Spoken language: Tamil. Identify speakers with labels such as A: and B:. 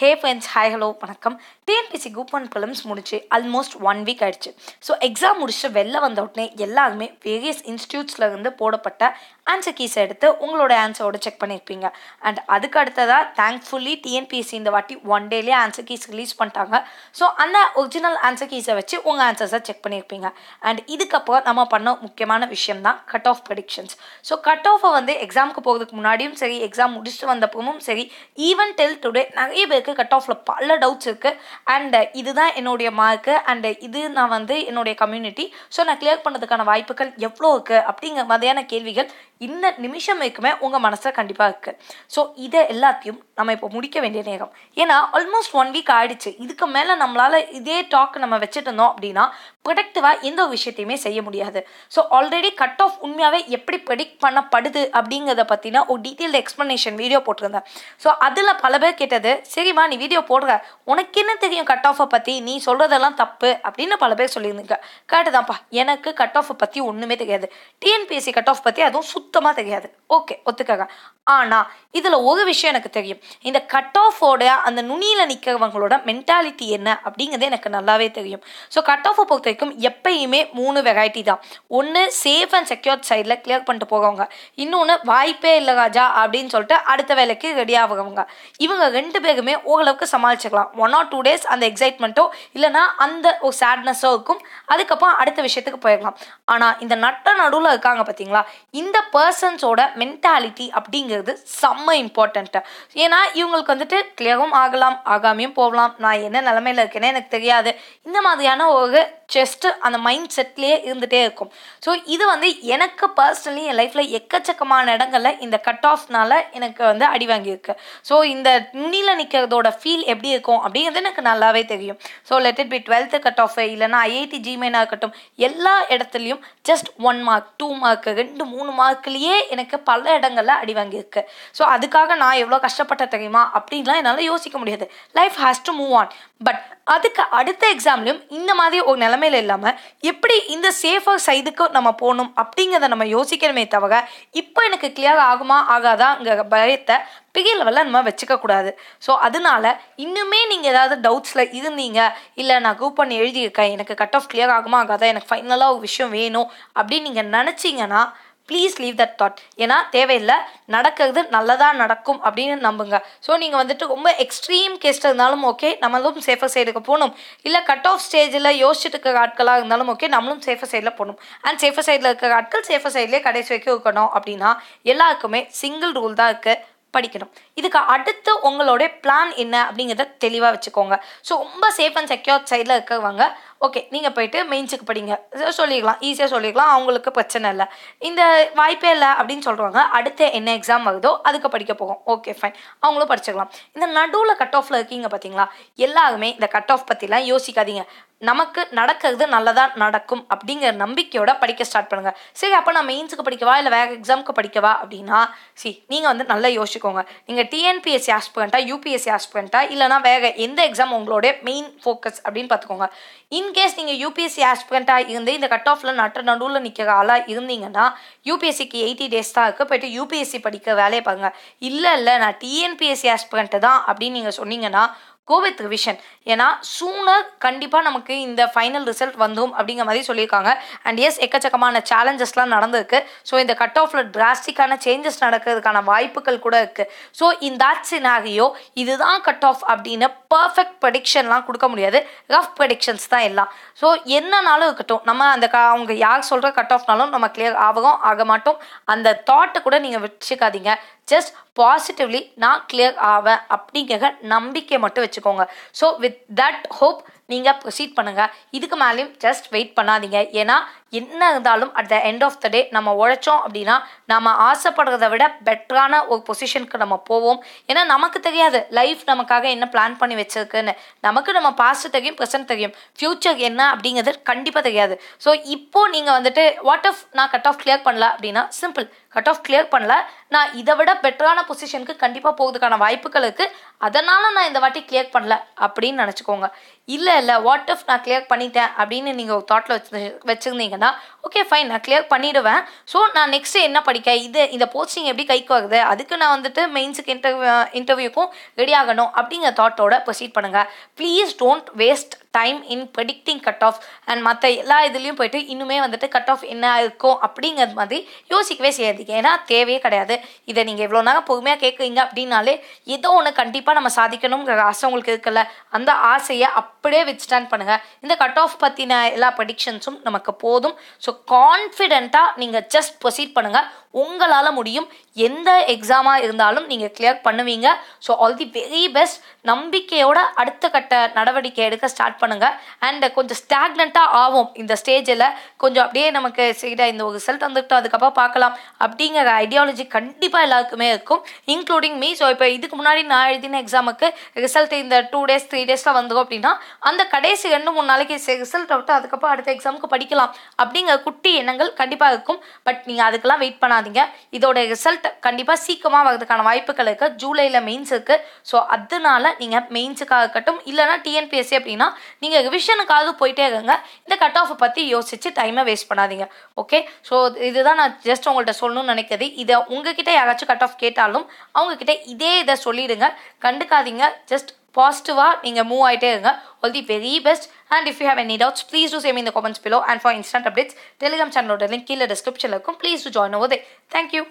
A: Hey friends, hi, hello, வணக்கம். Tnpsc Group 1 Prelims முடிச்சு ஆல்மோஸ்ட் 1 வீக் ஆயிடுச்சு. ஸோ எக்ஸாம் முடிச்சு வெளில வந்த உடனே எல்லாருமே வேரியஸ் இன்ஸ்டியூட்ஸில் இருந்து போடப்பட்ட ஆன்சர் கீஸை எடுத்து உங்களோட ஆன்சரோட செக் பண்ணியிருப்பீங்க. அண்ட் அதுக்கு அடுத்ததாக தேங்க்ஃபுல்லி டிஎன்பிஎஸ்சி இந்த வாட்டி 1 டேலேயே ஆன்சர் கீஸ் ரிலீஸ் பண்ணிட்டாங்க. ஸோ அந்த ஒரிஜினல் ஆன்சர் கீஸை வச்சு உங்கள் ஆன்சர்ஸை செக் பண்ணியிருப்பீங்க. அண்ட் இதுக்கப்புறம் நம்ம பண்ண முக்கியமான விஷயம் தான் cut off predictions. So cut ஆஃபை வந்து எக்ஸாமுக்கு போகிறதுக்கு முன்னாடியும் சரி, எக்ஸாம் முடிச்சுட்டு வந்தப்பவும் சரி, ஈவன் டில் டுடே நிறைய பேருக்கு கட் ஆஃபில் பல டவுட்ஸ் இருக்குது. அண்ட் இதுதான் என்னுடைய மார்க்கு, அண்ட் இது நான் வந்து என்னுடைய கம்யூனிட்டி, ஸோ நான் கிளியர் பண்ணுறதுக்கான வாய்ப்புகள் எவ்வளோ இருக்குது அப்படிங்கிற மாதிரியான கேள்விகள் இந்த நிமிஷம் வரைக்குமே உங்கள் மனசில் கண்டிப்பாக இருக்குது. ஸோ இதை எல்லாத்தையும் நம்ம இப்போ முடிக்க வேண்டிய நேரம். ஏன்னா ஆல்மோஸ்ட் 1 வீக் ஆகிடுச்சு. இதுக்கு மேலே நம்மளால் இதே டாக் நம்ம வச்சுட்டு இருந்தோம் அப்படின்னா ப்ரொடக்டிவாக எந்த ஒரு விஷயத்தையுமே செய்ய முடியாது. ஸோ ஆல்ரெடி கட் ஆஃப் உண்மையாகவே எப்படி ப்ரெடிக்ட் பண்ணப்படுது அப்படிங்கிறத பற்றினா ஒரு டீட்டெயில்டு எக்ஸ்ப்ளனேஷன் வீடியோ போட்டிருந்தேன். ஸோ அதில் பல பேர் கேட்டது, சரிம்மா நீ வீடியோ போடுற, உனக்கு என்ன தெரியும் கட் ஆஃபை பற்றி, நீ சொல்கிறதெல்லாம் தப்பு அப்படின்னு பல பேர் சொல்லியிருந்தீங்க. கரெக்டு தான்ப்பா, எனக்கு கட் ஆஃபை பற்றி ஒன்றுமே தெரியாது, டிஎன்பிஎஸ்சி கட் ஆஃப் பற்றி அதுவும் சுத்தமாக தெரியாது. ஓகே, ஒத்துக்காங்க. ஆனால் இதில் ஒரு விஷயம் எனக்கு தெரியும். இந்த கட் ஆஃபோட அந்த நுனியில் நிற்கிறவங்களோட மென்டாலிட்டி என்ன அப்படிங்கிறது எனக்கு நல்லாவே தெரியும். ஸோ கட் ஆஃபை பொறுத்த வரைக்கும் எப்பயுமே 3 வெரைட்டி தான். ஒன்று சேஃப் அண்ட் செக்யூர்ட் சைடில் கிளியர் பண்ணிட்டு போகிறவங்க, இன்னொன்று வாய்ப்பே இல்லை ராஜா அப்படின்னு சொல்லிட்டு அடுத்த வேலைக்கு ரெடி ஆகுறவங்க. இவங்க 2 பேருமே ஓரளவுக்கு சமாளிச்சுக்கலாம். 1 or 2 days அந்த எக்ஸைட்மெண்ட்டோ இல்லைனா அந்த ஒரு சேட்னஸோ இருக்கும். அதுக்கப்புறம் அடுத்த விஷயத்துக்கு போயிடலாம். ஆனால் இந்த நடுவில் இருக்காங்க பார்த்தீங்களா, இந்த பர்சன்ஸோட மென்டாலிட்டி அப்படிங்கிறது செம்ம இம்பார்ட்டண்ட்டு. ஏன்னா இவங்களுக்கு வந்துட்டு கிளியரும் ஆகலாம், ஆகாமையும் போகலாம், நான் என்ன நிலமையில இருக்கேனே எனக்கு தெரியாது, இந்த மாதிரியான ஒரு ஜஸ்ட் அந்த மைண்ட் செட்லேயே இருந்துகிட்டே இருக்கும். ஸோ இது வந்து எனக்கு பர்சனலி என் லைஃப்பில் எக்கச்சக்கமான இடங்களில் இந்த கட் ஆஃப்னால எனக்கு வந்து அடி வாங்கியிருக்கு. ஸோ இந்த நுனியில் நிற்கிறதோட ஃபீல் எப்படி இருக்கும் அப்படிங்கிறது எனக்கு நல்லாவே தெரியும். So let it be 12th cut off, இல்லைனா ஐஐடி ஜிமெயினாக இருக்கட்டும், எல்லா இடத்துலையும் ஜஸ்ட் 1 மார்க் 2 மார்க் 2 3 மார்க்லேயே எனக்கு பல இடங்களில் அடி வாங்கியிருக்கு. ஸோ அதுக்காக நான் எவ்வளோ கஷ்டப்பட்ட தெரியுமா அப்படின்லாம் என்னால் யோசிக்க முடியாது. Life has to move on. But அதுக்கு அடுத்த எக்ஸாம்லையும் இந்த மாதிரி ஒரு நிலைமையில இல்லாமல் எப்படி இந்த சேஃபர் சைடுக்கு நம்ம போகணும் அப்படிங்கிறத நம்ம யோசிக்கணுமே தவிர இப்போ எனக்கு கிளியர் ஆகுமா ஆகாதாங்கிற பயத்தை பெரிய லெவலில் நம்ம வச்சுக்கக்கூடாது. ஸோ அதனால இன்னுமே நீங்கள் ஏதாவது டவுட்ஸில் இருந்தீங்க, இல்லை நான் குரூப் பண்ணி எழுதியிருக்கேன், எனக்கு கட் ஆஃப் கிளியர் ஆகுமா ஆகாதா, எனக்கு ஃபைனலாக ஒரு விஷயம் வேணும் அப்படின்னு நீங்கள் நினச்சிங்கன்னா ப்ளீஸ் லீவ் தட் தாட். ஏன்னா தேவையில்லை, நடக்கிறது நல்லதாக நடக்கும் அப்படின்னு நம்புங்க. ஸோ நீங்கள் வந்துட்டு ரொம்ப எக்ஸ்ட்ரீம் கேஸ்ட் இருந்தாலும் ஓகே, நம்மளும் சேஃபர் சைடுக்கு போகணும். இல்லை கட் ஆஃப் ஸ்டேஜில் யோசிச்சுட்டு இருக்கிற ஆட்களாக இருந்தாலும் ஓகே, நம்மளும் சேஃபர் சைடில் போகணும். அண்ட் சேஃபர் சைடில் இருக்கிற ஆட்கள் சேஃபர் சைட்லேயே கடைசி வரைக்கும் இருக்கணும். அப்படின்னா எல்லாருக்குமே சிங்கிள் ரூல் தான் இருக்குது, படிக்கணும். இதுக்கு அடுத்து உங்களோட பிளான் என்ன அப்படிங்கிறத தெளிவாக வச்சுக்கோங்க. ஸோ ரொம்ப சேஃப் அண்ட் செக்யூர் சைடில் இருக்கிறவங்க ஓகே, நீங்கள் போய்ட்டு மெயின்ஸுக்கு படிங்க சொல்லிக்கலாம், ஈஸியாக சொல்லிக்கலாம், அவங்களுக்கு பிரச்சனை இல்லை. இந்த வாய்ப்பே இல்லை அப்படின்னு சொல்கிறவங்க அடுத்து என்ன எக்ஸாம் வருதோ அதுக்கு படிக்க போகும், ஓகே ஃபைன், அவங்களும் படிச்சுக்கலாம். இந்த நடுவில் கட் ஆஃபில் இருக்கீங்க பார்த்தீங்களா, எல்லாருமே இந்த கட் ஆஃப் பற்றிலாம் யோசிக்காதீங்க. நமக்கு நடக்கிறது நல்லதாக நடக்கும் அப்படிங்கிற நம்பிக்கையோட படிக்க ஸ்டார்ட் பண்ணுங்கள். சரி, அப்போ நான் மெயின்ஸுக்கு படிக்கவா இல்லை வேறு எக்ஸாமுக்கு படிக்கவா அப்படின்னா நீங்கள் வந்து நல்லா யோசிச்சுக்கோங்க. நீங்கள் டிஎன்பிஎஸ்சி ஆஸ்பிரண்ட்டா, யூபிஎஸ்சி ஆஸ்பிரண்ட்டா, இல்லைனா வேறு எந்த எக்ஸாம் உங்களோட மெயின் ஃபோக்கஸ் அப்படின்னு பார்த்துக்கோங்க. இன்கேஸ் நீங்கள் யூபிஎஸ்சி ஆஸ்பிரண்ட்டாக இருந்து இந்த கட் ஆஃபில் நடுவில் நிற்கிற ஆளாக இருந்தீங்கன்னா யூபிஎஸ்சிக்கு 80 days தான் இருக்குது, போய்ட்டு யூபிஎஸ்சி படிக்க வேலையை பாருங்க. இல்லை நான் டிஎன்பிஎஸ்சி ஆஸ்பிரண்ட்டு தான் அப்படின்னு நீங்கள் சொன்னீங்கன்னா கோ வித் ரிவிஷன். ஏன்னா சூனர் கண்டிப்பாக நமக்கு இந்த ஃபைனல் ரிசல்ட் வந்துடும் அப்படிங்கிற மாதிரி சொல்லியிருக்காங்க. அண்ட் எஸ், எக்கச்சக்கமான சேலஞ்சஸ்லாம் நடந்திருக்கு. ஸோ இந்த கட் ஆஃபில் டிராஸ்டிக்கான சேஞ்சஸ் நடக்கிறதுக்கான வாய்ப்புகள் கூட இருக்குது. ஸோ இன் தட் சினாரியோ இதுதான் கட் ஆஃப் அப்படின்னு பர்ஃபெக்ட் ப்ரெடிக்ஷன்லாம் கொடுக்க முடியாது, ரஃப் ப்ரெடிக்ஷன்ஸ் தான் எல்லாம். ஸோ என்னன்னாலும் இருக்கட்டும், நம்ம அந்த அவங்க யார் சொல்கிற கட் ஆஃப்னாலும் நம்ம கிளியர் ஆகும் ஆக மாட்டோம், அந்த தாட்டை கூட நீங்கள் வச்சுக்காதீங்க. ஜஸ்ட் பாசிட்டிவ்லி நான் கிளியர் ஆவேன் அப்படிங்கிற நம்பிக்கை மட்டும் வச்சுக்கோங்க. ஸோ வித் தட் ஹோப் நீங்கள் ப்ரொசீட் பண்ணுங்கள். இதுக்கு மேலேயும் ஜஸ்ட் வெயிட் பண்ணாதீங்க. ஏன்னா என்ன இருந்தாலும் at the end of the day நம்ம உழைச்சோம் அப்படின்னா நம்ம ஆசைப்படுறத விட பெட்டரான ஒரு பொசிஷனுக்கு நம்ம போவோம். ஏன்னா நமக்கு தெரியாது லைஃப் நமக்காக என்ன பிளான் பண்ணி வச்சிருக்குன்னு. நமக்கு நம்ம பாஸ்ட் தெரியும், ப்ரெசென்ட் தெரியும், ஃப்யூச்சர் என்ன அப்படிங்கிறது கண்டிப்பாக தெரியாது. ஸோ இப்போது நீங்கள் வந்துட்டு வாட் இஃப் நான் கட் ஆஃப் கிளியர் பண்ணல அப்படின்னா சிம்பிள், கட் ஆஃப் கிளியர் பண்ணல, நான் இதை விட பெட்டரான பொசிஷனுக்கு கண்டிப்பாக போகிறதுக்கான வாய்ப்புகள் இருக்குது, அதனால் நான் இந்த வாட்டி கிளியர் பண்ணல அப்படின்னு நினச்சிக்கோங்க. இல்லை வாட் இஃப் நான் கிளியர் பண்ணிட்டேன் அப்படின்னு நீங்கள் ஒரு தாட்டில் வச்சுருந்தீங்கன்னா அப்படின்னா ஓகே ஃபைன் நான் கிளியர் பண்ணிடுவேன். ஸோ நான் நெக்ஸ்ட் என்ன படிக்க, இந்த போஸ்டிங் எப்படி கைக்கு வருது, அதுக்கு நான் வந்துட்டு மெயின்ஸுக்கு இன்டர்வியூக்கும் ரெடி ஆகணும் அப்படிங்கிற தாட்டோட ப்ரொசீட் பண்ணுங்க. Please don't waste time in predicting cut off and மற்ற எல்லா இதுலேயும் போயிட்டு இன்னுமே வந்துட்டு கட் ஆஃப் என்ன இருக்கும் அப்படிங்கிறது மாதிரி யோசிக்கவே செய்யாதீங்க. ஏன்னா தேவையே கிடையாது. இதை நீங்கள் இவ்வளோ நேரம் பொறுமையாக கேட்குறீங்க அப்படின்னாலே ஏதோ ஒன்று கண்டிப்பாக நம்ம சாதிக்கணுங்கிற ஆசை உங்களுக்கு இருக்குல்ல, அந்த ஆசையை அப்படியே வித்ஸ்டாண்ட் பண்ணுங்கள். இந்த கட் ஆஃப் பற்றின எல்லா ப்ரெடிக்ஷன்ஸும் நமக்கு போதும். ஸோ கான்ஃபிடென்ட்டாக நீங்கள் ஜஸ்ட் ப்ரொசீட் பண்ணுங்கள். உங்களால் முடியும். எந்த எக்ஸாமாக இருந்தாலும் நீங்கள் கிளியர் பண்ணுவீங்க. So all the very best. நம்பிக்கையோட அடுத்த கட்ட நடவடிக்கை எடுக்க ஸ்டார்ட் பண்ணுங்கள். அண்ட் கொஞ்சம் ஸ்டாக்னண்ட்டாக ஆகும் இந்த ஸ்டேஜில். கொஞ்சம் அப்படியே நமக்கு சரிடா இந்த ஒரு ரிசல்ட் வந்துட்டு அதுக்கப்புறம் பார்க்கலாம் அப்படிங்கிற ஐடியாலஜி கண்டிப்பாக எல்லாருக்குமே இருக்கும், இன்க்ளூடிங் மீ. ஸோ இப்போ இதுக்கு முன்னாடி நான் எழுதின எக்ஸாமுக்கு ரிசல்ட் இந்த 2 days 3 daysலாம் வந்துடும் அப்படின்னா அந்த கடைசி 2-3 நாளைக்கு ரிசல்ட் விட்டு அதுக்கப்புறம் அடுத்த எக்ஸாமுக்கு படிக்கலாம் அப்படிங்கிற குட்டி எண்ணங்கள் கண்டிப்பாக இருக்கும். பட் நீங்கள் அதுக்கெல்லாம் வெயிட் பண்ணாதீங்க. இதோட ரிசல்ட் கண்டிப்பாக சீக்கிரமாக வரதுக்கான வாய்ப்புகள் இருக்குது. ஜூலையில் மெயின்ஸ் இருக்குது. ஸோ அதனால நீங்கள் மெயின்ஸுக்காக இருக்கட்டும் இல்லைனா டிஎன்பிஎஸ்சி அப்படின்னா நீங்கள் ரிவிஷனுக்காக போயிட்டே இருங்க. இந்த கட் ஆஃபை பற்றி யோசிச்சு டைமை வேஸ்ட் பண்ணாதீங்க. ஓகே, ஸோ இதுதான் நான் ஜஸ்ட் உங்கள்கிட்ட சொல்லணும்னு நினைக்கிறது. இதை உங்ககிட்ட யாராச்சும் கட் ஆஃப் கேட்டாலும் அவங்கக்கிட்ட இதை சொல்லிடுங்க, கண்டுக்காதீங்க. ஜஸ்ட் பாசிட்டிவாக நீங்கள் மூவ் ஆகிட்டே இருங்க. All the very best. And if you have any doubts, please do say me in the comments below. And for instant updates, Telegram channel link in the description. Please do join over there. Thank you.